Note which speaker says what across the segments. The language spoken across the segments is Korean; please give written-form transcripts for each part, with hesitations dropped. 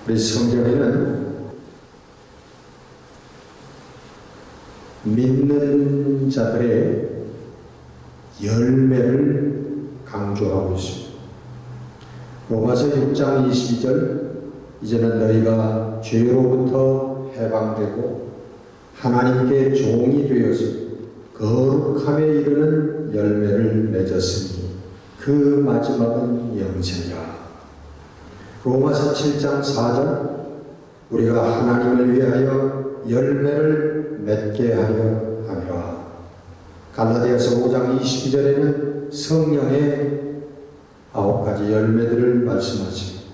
Speaker 1: 우리 성경에는 믿는 자들의 열매를 강조하고 있습니다. 로마서 6장 22절, 이제는 너희가 죄로부터 해방되고 하나님께 종이 되어서 거룩함에 이르는 열매를 맺었으니 그 마지막은 영생이라. 로마서 7장 4절, 우리가 하나님을 위하여 열매를 맺게 하려 함이라. 갈라디아서 5장 22절에는 성령의 9가지 열매들을 말씀하십니다.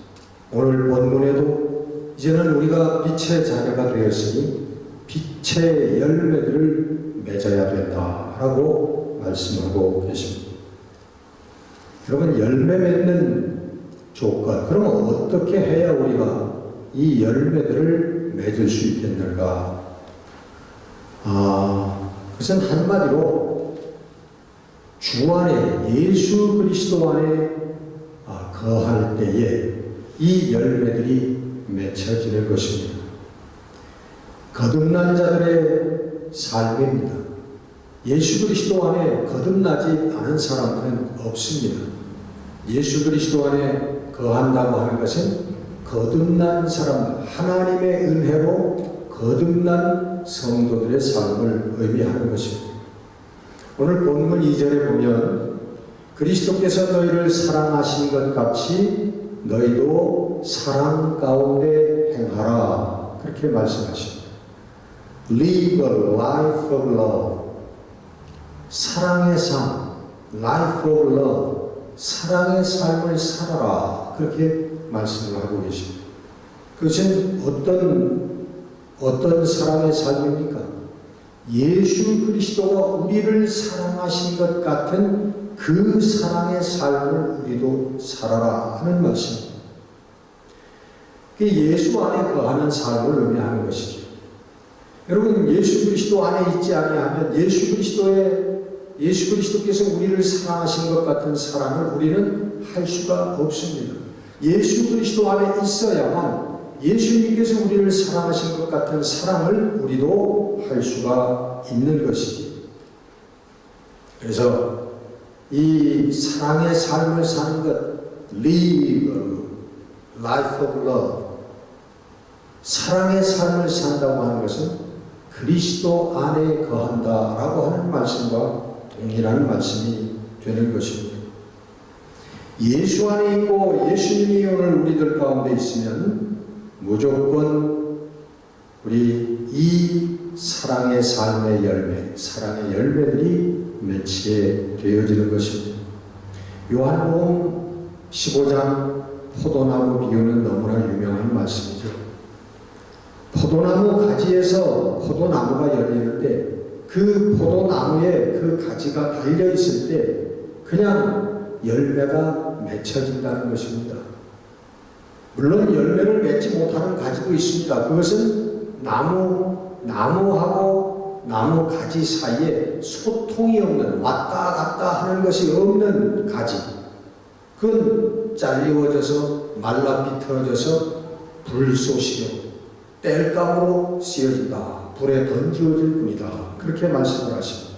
Speaker 1: 오늘 본문에도 이제는 우리가 빛의 자녀가 되었으니 빛의 열매들을 맺어야 된다라고 말씀하고 계십니다. 여러분, 열매 맺는 조건, 그러면 어떻게 해야 우리가 이 열매들을 맺을 수 있겠는가? 그것은 한마디로 주 안에, 예수 그리스도 안에 거할 때에 이 열매들이 맺혀지는 것입니다. 거듭난 자들의 삶입니다. 예수 그리스도 안에 거듭나지 않은 사람들은 없습니다. 예수 그리스도 안에 거한다고 하는 것은 거듭난 사람들, 하나님의 은혜로 거듭난 성도들의 삶을 의미하는 것입니다. 오늘 본문 2절에 보면 그리스도께서 너희를 사랑하신 것 같이 너희도 사랑 가운데 행하라, 그렇게 말씀하십니다. Live a life of love. 사랑의 삶, life of love. 사랑의 삶을 살아라, 그렇게 말씀을 하고 계십니다. 그것은 어떤 사랑의 삶입니까? 예수 그리스도가 우리를 사랑하신 것 같은 그 사랑의 삶을 우리도 살아라 하는 말씀입니다. 예수 안에 거하는 삶을 의미하는 것이죠. 여러분, 예수 그리스도 안에 있지 아니하면 예수 그리스도께서 우리를 사랑하신 것 같은 사랑을 우리는 할 수가 없습니다. 예수 그리스도 안에 있어야만 예수님께서 우리를 사랑하신 것 같은 사랑을 우리도 할 수가 있는 것이지. 그래서 이 사랑의 삶을 사는 것, live a life of love, 사랑의 삶을 산다고 하는 것은 그리스도 안에 거한다라고 하는 말씀과 동일한 말씀이 되는 것입니다. 예수 안에 있고 예수님이 오늘 우리들 가운데 있으면 무조건 우리 이 사랑의 삶의 열매, 사랑의 열매들이 맺히게 되어지는 것입니다. 요한복음 15장 포도나무 비유는 너무나 유명한 말씀이죠. 포도나무 가지에서 포도나무가 열리는데 그 포도나무에 그 가지가 달려 있을 때 그냥 열매가 맺혀진다는 것입니다. 물론 열매를 맺지 못하는 가지도 있습니다. 그것은 나무하고 나무 가지 사이에 소통이 없는, 왔다 갔다 하는 것이 없는 가지. 그건 잘리워져서 말라 비틀어져서 불쏘시려 땔감으로 씌어진다, 불에 던지어질 뿐이다, 그렇게 말씀을 하십니다.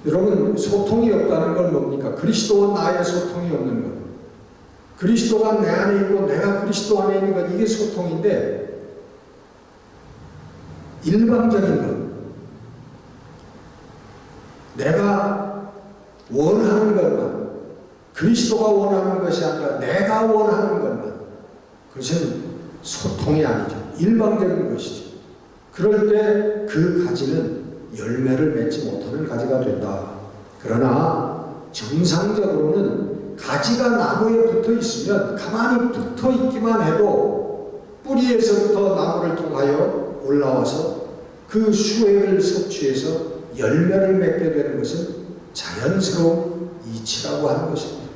Speaker 1: 여러분, 소통이 없다는 건 뭡니까? 그리스도와 나의 소통이 없는 것, 그리스도가 내 안에 있고 내가 그리스도 안에 있는 것, 이게 소통인데, 일방적인 것, 내가 원하는 것만, 그리스도가 원하는 것이 아니라 내가 원하는 것만, 그것은 소통이 아니죠. 일방적인 것이죠. 그럴 때 그 가지는 열매를 맺지 못하는 가지가 된다. 그러나 정상적으로는 가지가 나무에 붙어 있으면 가만히 붙어 있기만 해도 뿌리에서부터 나무를 통하여 올라와서 그 수액을 섭취해서 열매를 맺게 되는 것은 자연스러운 이치라고 하는 것입니다.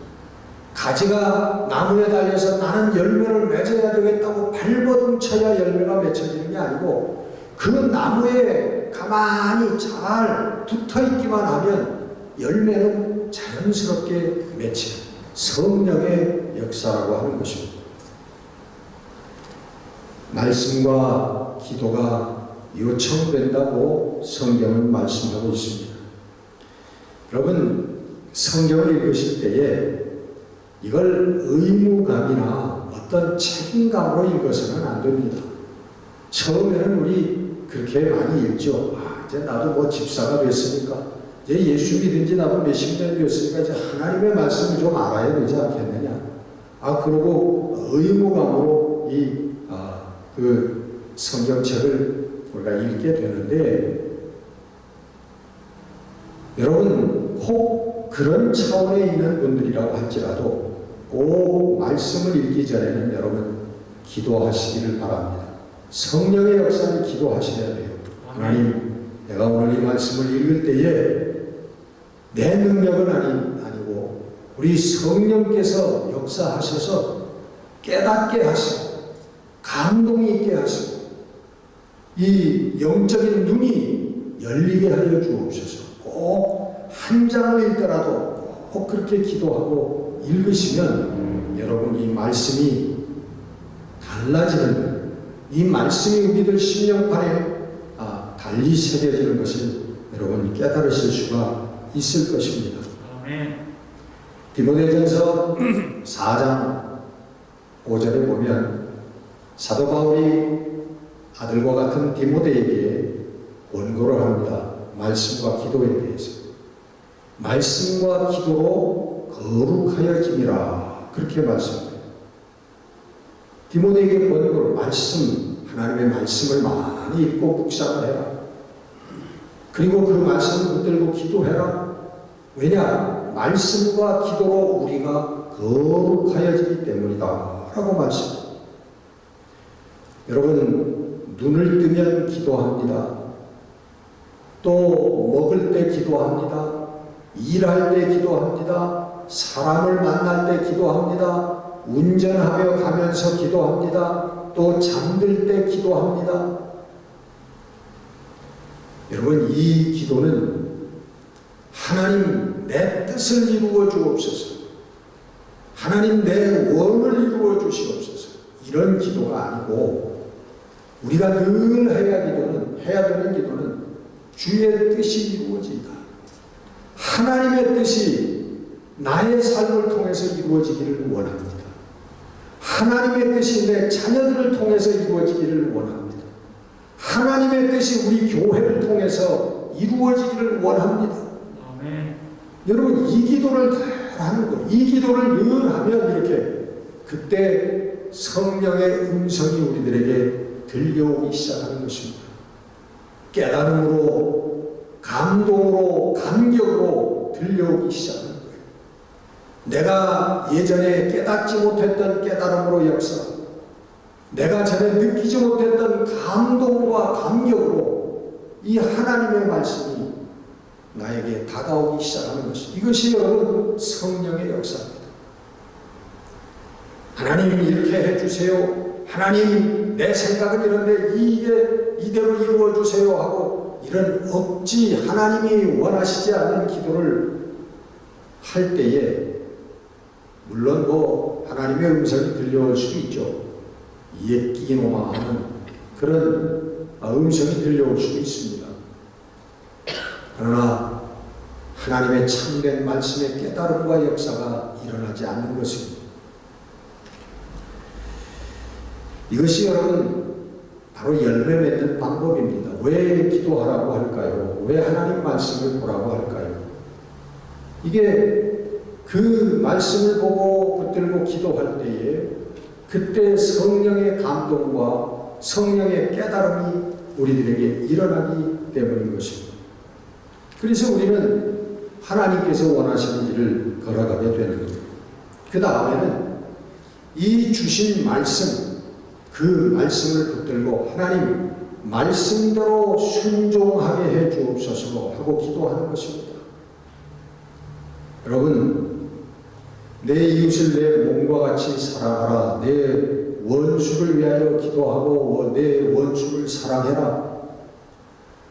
Speaker 1: 가지가 나무에 달려서 나는 열매를 맺어야 되겠다고 발버둥쳐야 열매가 맺혀지는 게 아니고 그 나무에 가만히 잘 붙어있기만 하면 열매는 자연스럽게 맺히는 성령의 역사라고 하는 것입니다. 말씀과 기도가 요청된다고 성경은 말씀하고 있습니다. 여러분, 성경을 읽으실 때에 이걸 의무감이나 어떤 책임감으로 읽어서는 안 됩니다. 처음에는 우리 그렇게 많이 읽죠. 이제 나도 뭐 집사가 됐으니까, 이제 예수 믿은 지 나도 몇십 년 됐으니까 이제 하나님의 말씀을 좀 알아야 되지 않겠느냐. 그러고 의무감으로 그 성경책을 우리가 읽게 되는데, 여러분, 혹 그런 차원에 있는 분들이라고 할지라도 꼭 말씀을 읽기 전에는 여러분 기도하시기를 바랍니다. 성령의 역사를 기도하셔야 돼요. 하나님, 내가 오늘 이 말씀을 읽을 때에 내 능력은 아니고 우리 성령께서 역사하셔서 깨닫게 하시고 감동이 있게 하시고 이 영적인 눈이 열리게 하여 주옵소서. 꼭 한 장을 읽더라도 꼭 그렇게 기도하고 읽으시면 여러분 이 말씀이 달라지는, 이 말씀이 우리들 심령판에 달리 새겨지는 것을 여러분 깨달으실 수가 있을 것입니다. 디모데전서 4장 5절에 보면 사도 바울이 아들과 같은 디모데에게 권고를 합니다. 말씀과 기도에 대해서. 말씀과 기도로 거룩하여짐이라, 그렇게 말씀합니다. 디모데에게 권고를, 하나님의 말씀을 많이 읽고 묵상을 해라. 그리고 그 말씀을 붙들고 기도해라. 왜냐? 말씀과 기도로 우리가 거룩하여지기 때문이다 라고 말씀합니다. 여러분, 눈을 뜨면 기도합니다. 또 먹을 때 기도합니다. 일할 때 기도합니다. 사람을 만날 때 기도합니다. 운전하며 가면서 기도합니다. 또 잠들 때 기도합니다. 여러분, 이 기도는 하나님 내 뜻을 이루어 주옵소서, 하나님 내 원을 이루어 주시옵소서, 이런 기도가 아니고, 우리가 늘 해야 되는 기도는 주의 뜻이 이루어지다, 하나님의 뜻이 나의 삶을 통해서 이루어지기를 원합니다. 하나님의 뜻이 내 자녀들을 통해서 이루어지기를 원합니다. 하나님의 뜻이 우리 교회를 통해서 이루어지기를 원합니다. 아멘. 여러분, 이 기도를 다 하는 거예요. 이 기도를 늘 하면 이렇게 그때 성령의 음성이 우리들에게 들려오기 시작하는 것입니다. 깨달음으로, 감동으로, 감격으로 들려오기 시작하는 거예요. 내가 예전에 깨닫지 못했던 깨달음으로 역사하고, 내가 전에 느끼지 못했던 감동과 감격으로 이 하나님의 말씀이 나에게 다가오기 시작하는 것이, 이것이 여러분 성령의 역사입니다. 하나님 이렇게 해주세요, 하나님 내 생각은 이런데 이대로 이루어주세요 하고, 이런 억지, 하나님이 원하시지 않는 기도를 할 때에 물론 하나님의 음성이 들려올 수도 있죠. 예끼노마 하는 그런 음성이 들려올 수도 있습니다. 그러나 하나님의 참된 말씀의 깨달음과 역사가 일어나지 않는 것입니다. 이것이 여러분 바로 열매 맺는 방법입니다. 왜 기도하라고 할까요? 왜 하나님 말씀을 보라고 할까요? 이게 그 말씀을 보고 붙들고 기도할 때에 그때 성령의 감동과 성령의 깨달음이 우리들에게 일어나기 때문인 것입니다. 그래서 우리는 하나님께서 원하시는 길을 걸어가게 되는 겁니다. 그 다음에는 이 주신 말씀, 그 말씀을 붙들고 하나님 말씀대로 순종하게 해 주옵소서 하고 기도하는 것입니다. 여러분, 내 이웃을 내 몸과 같이 사랑하라. 내 원수를 위하여 기도하고 내 원수를 사랑해라.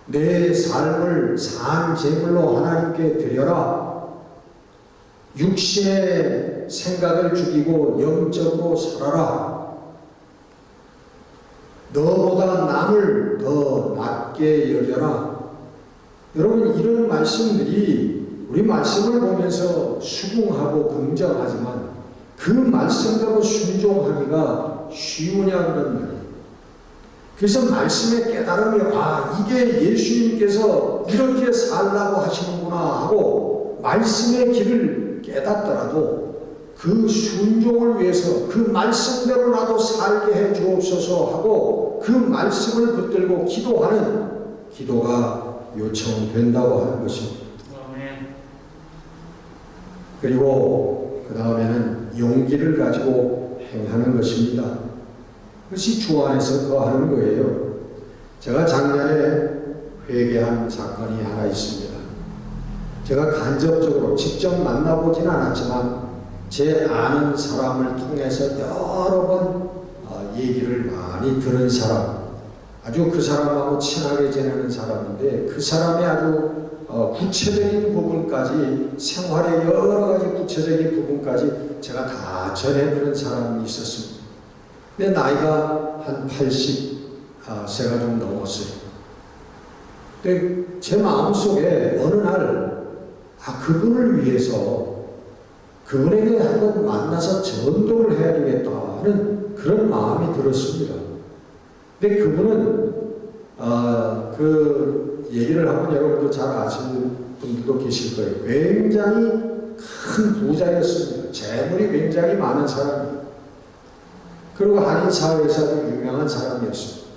Speaker 1: 내 삶을 산 제물로 하나님께 드려라. 육신의 생각을 죽이고 영적으로 살아라. 너보다 남을 더 낮게 여겨라. 여러분, 이런 말씀들이 우리 말씀을 보면서 수긍하고 긍정하지만 그 말씀대로 순종하기가 쉬우냐 그런 말이에요. 그래서 말씀의 깨달음이 이게 예수님께서 이렇게 살라고 하시는구나 하고 말씀의 길을 깨닫더라도 그 순종을 위해서 그 말씀대로 나도 살게 해 주옵소서 하고 그 말씀을 붙들고 기도하는 기도가 요청된다고 하는 것입니다. 그리고 그 다음에는 용기를 가지고 행하는 것입니다. 그것이 주 안에서 거하는 거예요. 제가 작년에 회개한 사건이 하나 있습니다. 제가 간접적으로 직접 만나보진 않았지만 제 아는 사람을 통해서 여러 번 얘기를 많이 들은 사람, 아주 그 사람하고 친하게 지내는 사람인데 그 사람의 아주 구체적인 부분까지, 생활의 여러 가지 구체적인 부분까지 제가 다 전해드린 사람이 있었습니다. 근데 나이가 한 80세가 좀 넘었어요. 근데 제 마음속에 어느 날 그분을 위해서 그분에게 한번 만나서 전도를 해야 되겠다 하는 그런 마음이 들었습니다. 근데 그분은 그 얘기를 하면 여러분도 잘 아시는 분들도 계실 거예요. 굉장히 큰 부자였습니다. 재물이 굉장히 많은 사람이에요. 그리고 한인 사회에서도 유명한 사람이었습니다.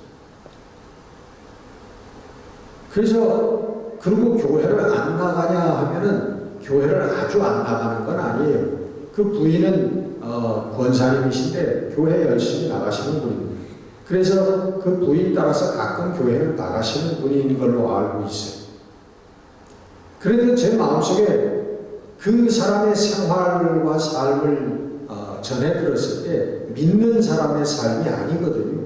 Speaker 1: 그래서 그리고 교회를 안 나가냐 하면은 교회를 아주 안 나가는 건 아니에요. 그 부인은 권사님이신데 교회 열심히 나가시는 분입니다. 그래서 그 부인 따라서 가끔 교회를 나가시는 분인 걸로 알고 있어요. 그런데 제 마음속에 그 사람의 생활과 삶을 전해 들었을 때 믿는 사람의 삶이 아니거든요.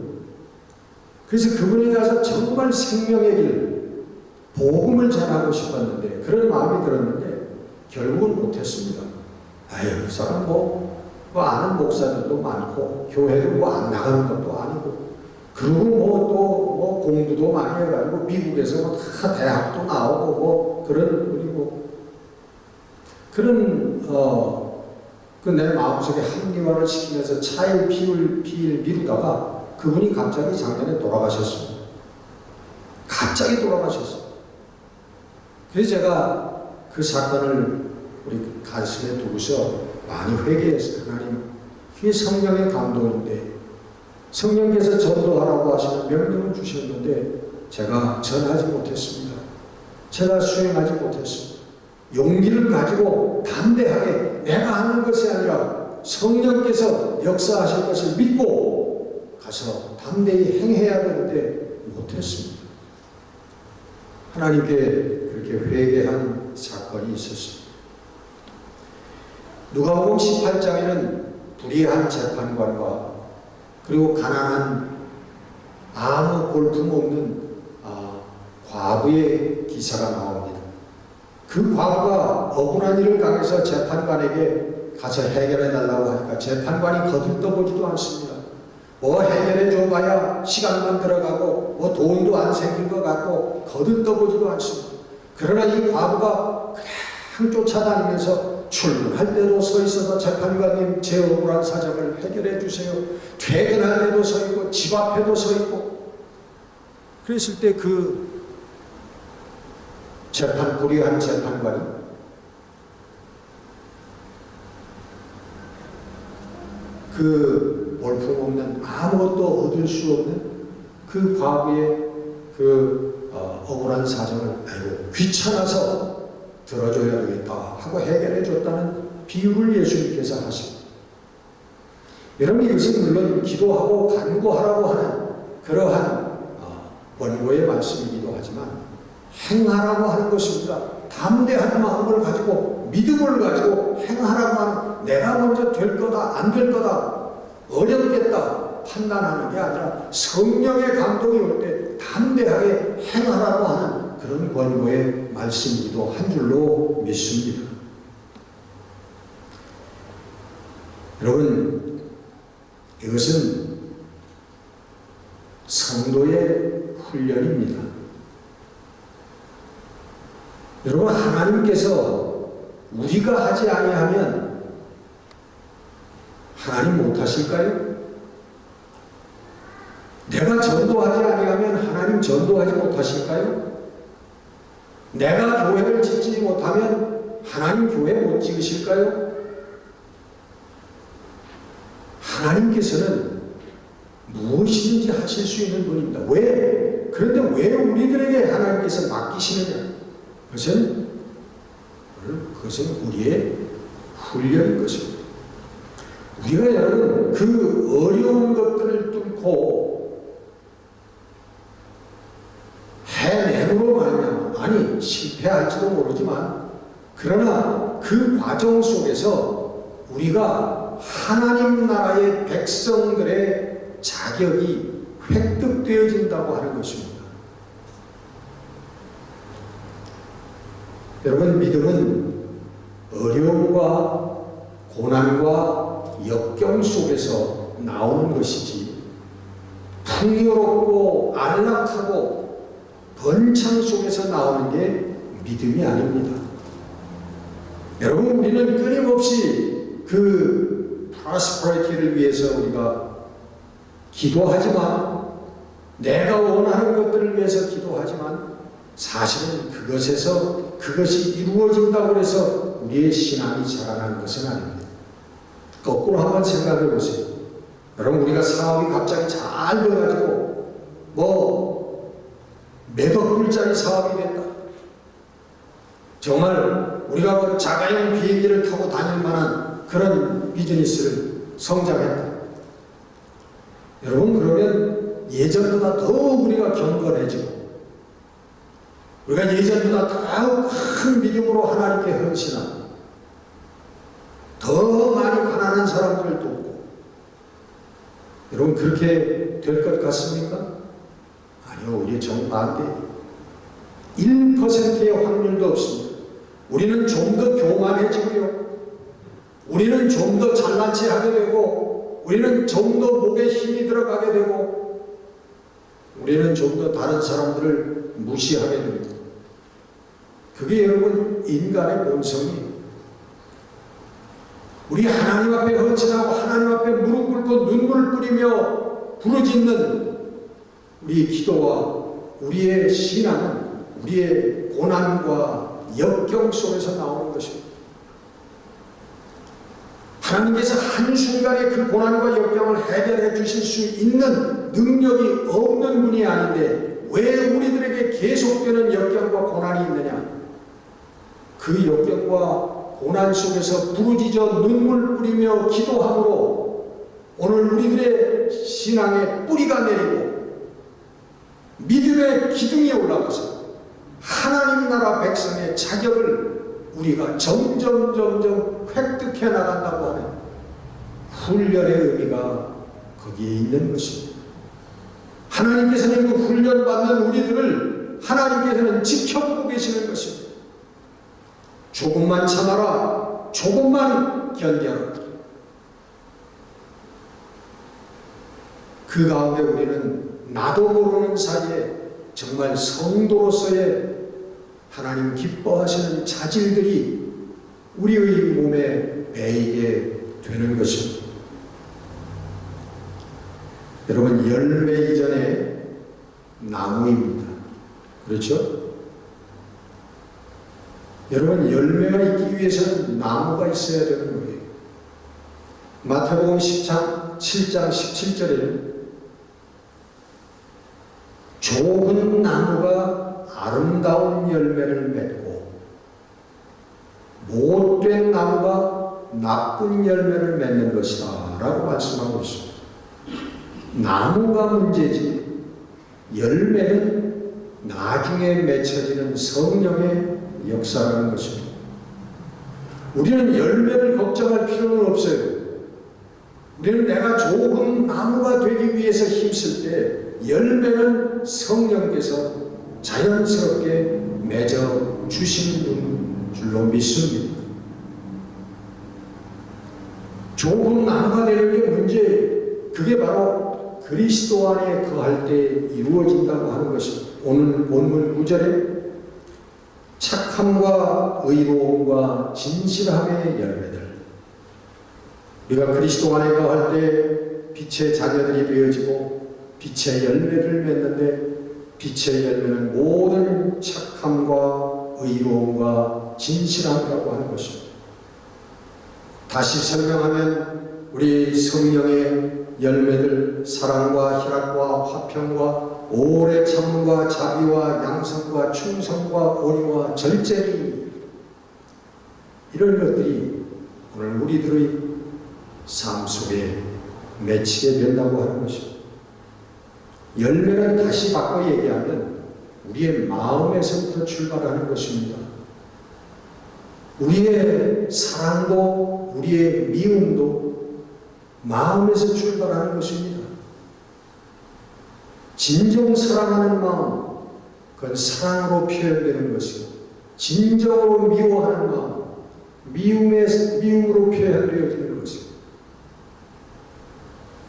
Speaker 1: 그래서 그분에 가서 정말 생명의 길, 복음을 전하고 싶었는데 그런 마음이 들었는데 결국은 못했습니다. 그 사람 아는 목사들도 많고 교회도 안 나가는 것도 아니고 그리고 또 공부도 많이 해가지고 미국에서 다 대학도 나오고 그런 분이고 그런 내 마음속에 합리화를 시키면서 차일 피일 미루다가 그분이 갑자기 작년에 돌아가셨습니다. 갑자기 돌아가셨어요. 그래서 제가 그 사건을 우리 가슴에 두고서 많이 회개했어요. 하나님, 이게 성령의 감동인데 성령께서 전도하라고 하시는 명령을 주셨는데 제가 전하지 못했습니다. 제가 수행하지 못했습니다. 용기를 가지고 담대하게 내가 하는 것이 아니라 성령께서 역사하실 것을 믿고 가서 담대히 행해야 되는데 못했습니다. 하나님께 그렇게 회개한 사건이 있었습니다. 누가복음 18장에는 불의한 재판관과 그리고 가난한 아무 볼품없는 과부의 기사가 나옵니다. 그 과부가 억울한 일을 당해서 재판관에게 가서 해결해 달라고 하니까 재판관이 거들떠보지도 않습니다. 해결해 줘봐야 시간만 들어가고 돈도 안 생길 것 같고 거들떠보지도 않습니다. 그러나 이 과부가 그냥 쫓아다니면서 출근할 때도 서 있어서 재판관님 제 억울한 사정을 해결해 주세요. 퇴근할 때도 서 있고 집 앞에도 서 있고 그랬을 때 그 불의한 재판관이 그 볼품없는 아무것도 얻을 수 없는 그 과부의 그 억울한 사정을 귀찮아서 들어줘야 되겠다 하고 해결해 줬다는 비유를 예수님께서 하십니다. 여러분, 이것은 물론 기도하고 간구하라고 하는 그러한 권고의 말씀이기도 하지만 행하라고 하는 것입니다. 담대한 마음을 가지고 믿음을 가지고 행하라고 하는, 내가 먼저 될 거다 안 될 거다 어렵겠다 판단하는 게 아니라 성령의 감동이 올 때 담대하게 행하라고 하는 그런 권고의 말씀이기도 한 줄로 믿습니다. 여러분, 이것은 성도의 훈련입니다. 여러분, 하나님께서 우리가 하지 아니하면 하나님 못하실까요? 내가 전도하지 아니하면 하나님 전도하지 못하실까요? 내가 교회를 짓지 못하면 하나님 교회 못 지으실까요? 하나님께서는 무엇이든지 하실 수 있는 분입니다. 그런데 왜 우리들에게 하나님께서 맡기시느냐? 그것은 우리의 훈련인 것입니다. 우리가 여러분 그 어려운 것들을 뚫고 해내므로 말미암아, 아니 실패할지도 모르지만, 그러나 그 과정 속에서 우리가 하나님 나라의 백성들의 자격이 획득되어진다고 하는 것입니다. 여러분, 믿음은 어려움과 고난과 역경 속에서 나오는 것이지, 풍요롭고 안락하고 번창 속에서 나오는 게 믿음이 아닙니다. 여러분, 우리는 끊임없이 그 프로스퍼리티를 위해서 우리가 기도하지만, 내가 원하는 것들을 위해서 기도하지만, 사실은 그것이 이루어진다고 해서 우리의 신앙이 자라나는 것은 아닙니다. 거꾸로 한번 생각해 보세요. 여러분, 우리가 사업이 갑자기 잘 돼가지고 몇억 불짜리 사업이 됐다. 정말 우리가 자가용 비행기를 타고 다닐 만한 그런 비즈니스를 성장했다. 여러분, 그러면 예전보다 더욱 우리가 경건해지고, 우리가 예전보다 더욱 큰 믿음으로 하나님께 헌신하고, 더 많이 가난한 사람들을 돕고, 여러분 그렇게 될 것 같습니까? 아니요, 오히려 정반대. 1%의 확률도 없습니다. 우리는 좀 더 교만해지고요, 우리는 좀 더 잘난 체 하게 되고, 우리는 좀 더 목에 힘이 들어가게 되고, 우리는 좀 더 다른 사람들을 무시하게 됩니다. 그게 여러분 인간의 본성이에요. 우리 하나님 앞에 헌신하고 하나님 앞에 무릎 꿇고 눈물을 뿌리며 부르짖는 우리의 기도와 우리의 신앙은 우리의 고난과 역경 속에서 나오는 것입니다. 하나님께서 한순간에 그 고난과 역경을 해결해 주실 수 있는 능력이 없는 분이 아닌데, 왜 우리들에게 계속되는 역경과 고난이 있느냐? 그 역경과 고난 속에서 부르짖어 눈물 뿌리며 기도함으로 오늘 우리들의 신앙의 뿌리가 내리고 믿음의 기둥이 올라가서 하나님 나라 백성의 자격을 우리가 점점 획득해 나간다고 하는 훈련의 의미가 거기에 있는 것입니다. 하나님께서는 그 훈련받는 우리들을 하나님께서는 지켜보고 계시는 것입니다. 조금만 참아라, 조금만 견뎌라. 그 가운데 우리는 나도 모르는 사이에 정말 성도로서의 하나님 기뻐하시는 자질들이 우리의 몸에 배이게 되는 것입니다. 여러분, 열매 이전에 나무입니다. 그렇죠? 여러분, 열매가 있기 위해서는 나무가 있어야 되는 거예요. 마태복음 7장 17절에는 좋은 나무가 아름다운 열매를 맺고 못된 나무가 나쁜 열매를 맺는 것이다 라고 말씀하고 있습니다. 나무가 문제지 열매는 나중에 맺혀지는 성령의 역사라는 것입니다. 우리는 열매를 걱정할 필요는 없어요. 우리는 내가 좋은 나무가 되기 위해서 힘쓸 때 열매는 성령께서 자연스럽게 맺어 주시는 줄로 믿습니다. 좋은 나무가 되는 게 문제예요. 그게 바로 그리스도 안에 거할 때 이루어진다고 하는 것입니다. 오늘 본문 9절에 착함과 의로움과 진실함의 열매들. 우리가 그리스도 안에 거할 때 빛의 자녀들이 되어지고 빛의 열매를 맺는데, 빛의 열매는 모든 착함과 의로움과 진실함이라고 하는 것입니다. 다시 설명하면 우리 성령의 열매들, 사랑과 희락과 화평과 오래 참음과 자비와 양선과 충성과 온유와 절제리, 이런 것들이 오늘 우리들의 삶 속에 맺히게 된다고 하는 것입니다. 열매는 다시 바꿔 얘기하면 우리의 마음에서부터 출발하는 것입니다. 우리의 사랑도 우리의 미움도 마음에서 출발하는 것입니다. 진정 사랑하는 마음, 그건 사랑으로 표현되는 것이고, 진정으로 미워하는 마음, 미움으로 표현되어지는 것이고,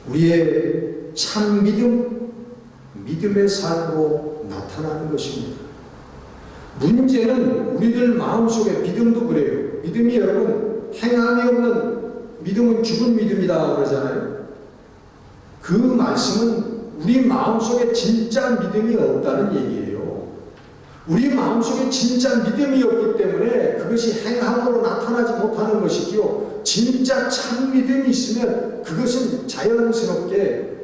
Speaker 1: 우리의 참 믿음, 믿음의 삶으로 나타나는 것입니다. 문제는 우리들 마음속에, 믿음도 그래요. 믿음이 여러분 행함이 없는 믿음은 죽은 믿음이다 그러잖아요. 그 말씀은 우리 마음속에 진짜 믿음이 없다는 얘기예요. 우리 마음속에 진짜 믿음이 없기 때문에 그것이 행함으로 나타나지 못하는 것이지요. 진짜 참 믿음이 있으면 그것은 자연스럽게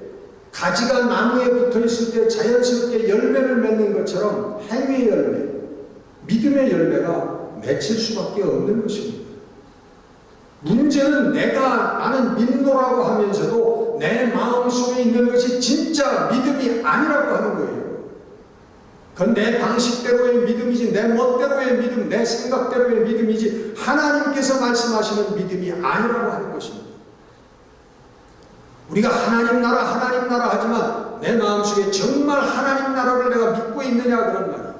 Speaker 1: 가지가 나무에 붙어 있을 때 자연스럽게 열매를 맺는 것처럼 행위의 열매, 믿음의 열매가 맺힐 수밖에 없는 것입니다. 문제는 나는 믿노라고 하면서도 내 마음속에 있는 것이 진짜 믿음이 아니라고 하는 거예요. 그건 내 방식대로의 믿음이지, 내 멋대로의 믿음, 내 생각대로의 믿음이지 하나님께서 말씀하시는 믿음이 아니라고 하는 것입니다. 우리가 하나님 나라 하지만 내 마음속에 정말 하나님 나라를 내가 믿고 있느냐, 그런 말이에요.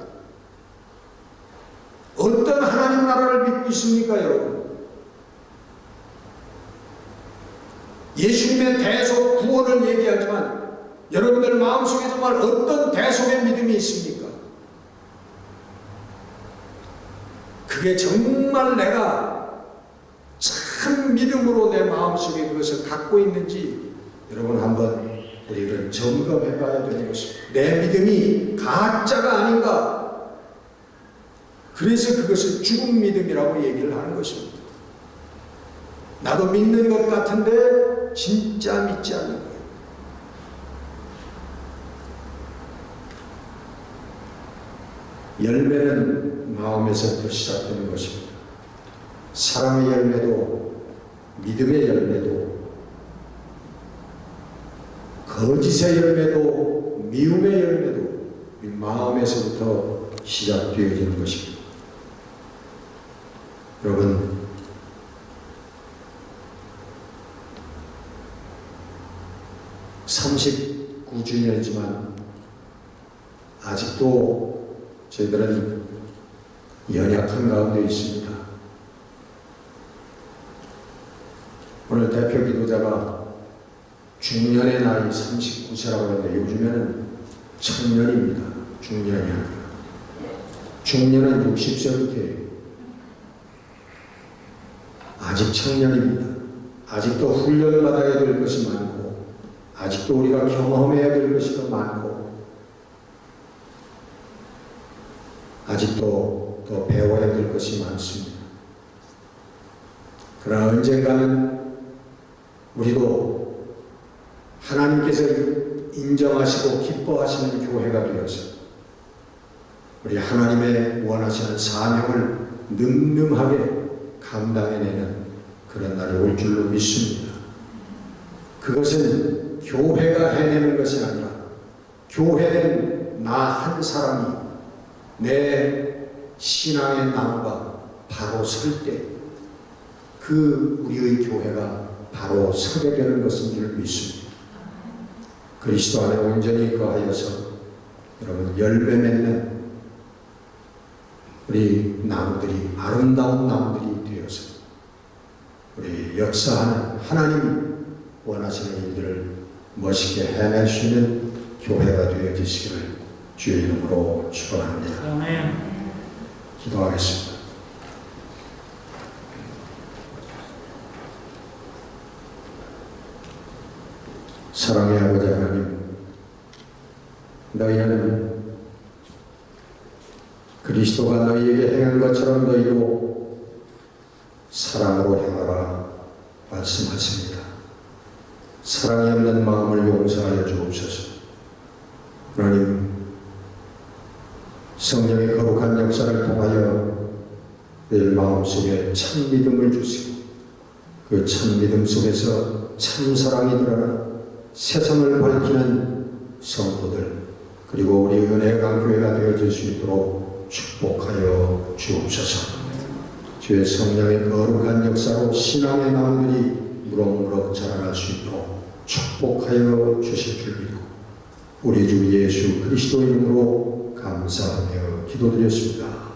Speaker 1: 어떤 하나님 나라를 믿고 있습니까, 여러분? 예수님의 대속 구원을 얘기하지만 여러분들 마음속에 정말 어떤 대속의 믿음이 있습니까? 그게 정말 내가 참 믿음으로 내 마음속에 그것을 갖고 있는지 여러분 한번 우리는 점검해 봐야 되는 것입니다. 내 믿음이 가짜가 아닌가? 그래서 그것을 죽은 믿음이라고 얘기를 하는 것입니다. 나도 믿는 것 같은데 진짜 믿지 않는 거예요. 열매는 마음에서부터 시작되는 것입니다. 사랑의 열매도 믿음의 열매도 거짓의 열매도 미움의 열매도 마음에서부터 시작되어지는 것입니다. 여러분, (39주년이지만) 아직도 저희들은 연약한 가운데 있습니다. 오늘 대표 기도자가 중년의 나이 39세라고 하는데 요즘에는 청년입니다. 중년이 아니라. 중년은 60세부터예요. 아직 청년입니다. 아직도 훈련을 받아야 될 것이 많고, 아직도 우리가 경험해야 될 것이 더 많고, 아직도 더 배워야 될 것이 많습니다. 그러나 언젠가는 우리도 하나님께서 인정하시고 기뻐하시는 교회가 되어서 우리 하나님의 원하시는 사명을 늠름하게 감당해내는 그런 날이 올 줄로 믿습니다. 그것은 교회가 해내는 것이 아니라 교회는 나 한 사람이 내 신앙의 나무가 바로 설 때 그 우리의 교회가 바로 서게 되는 것인 줄 믿습니다. 그리스도 안에 온전히 거하여서 여러분 열매 맺는 우리 나무들이, 아름다운 나무들이 되어서 우리 역사하는 하나님 원하시는 일들을 멋있게 해낼 수 있는 교회가 되어지시기를 주의 이름으로 축원합니다.
Speaker 2: 아멘.
Speaker 1: 기도하겠습니다. 사랑의 아버지 하나님, 너희는 그리스도가 너희에게 행한 것처럼 너희도 사랑으로 행하라 말씀하십니다. 사랑이 없는 마음을 용서하여 주옵소서. 하나님, 성령의 거룩한 역사를 통하여 내 마음속에 참 믿음을 주시고 그 참 믿음 속에서 참 사랑이 드러나 세상을 밝히는 성도들 그리고 우리 은혜의 강교회가 되어질 수 있도록 축복하여 주옵소서. 주의 성령의 거룩한 역사로 신앙의 나무들이 무럭무럭 자라날 수 있도록 축복하여 주실 줄 믿고 우리 주 예수 그리스도 이름으로 감사하며 기도드렸습니다.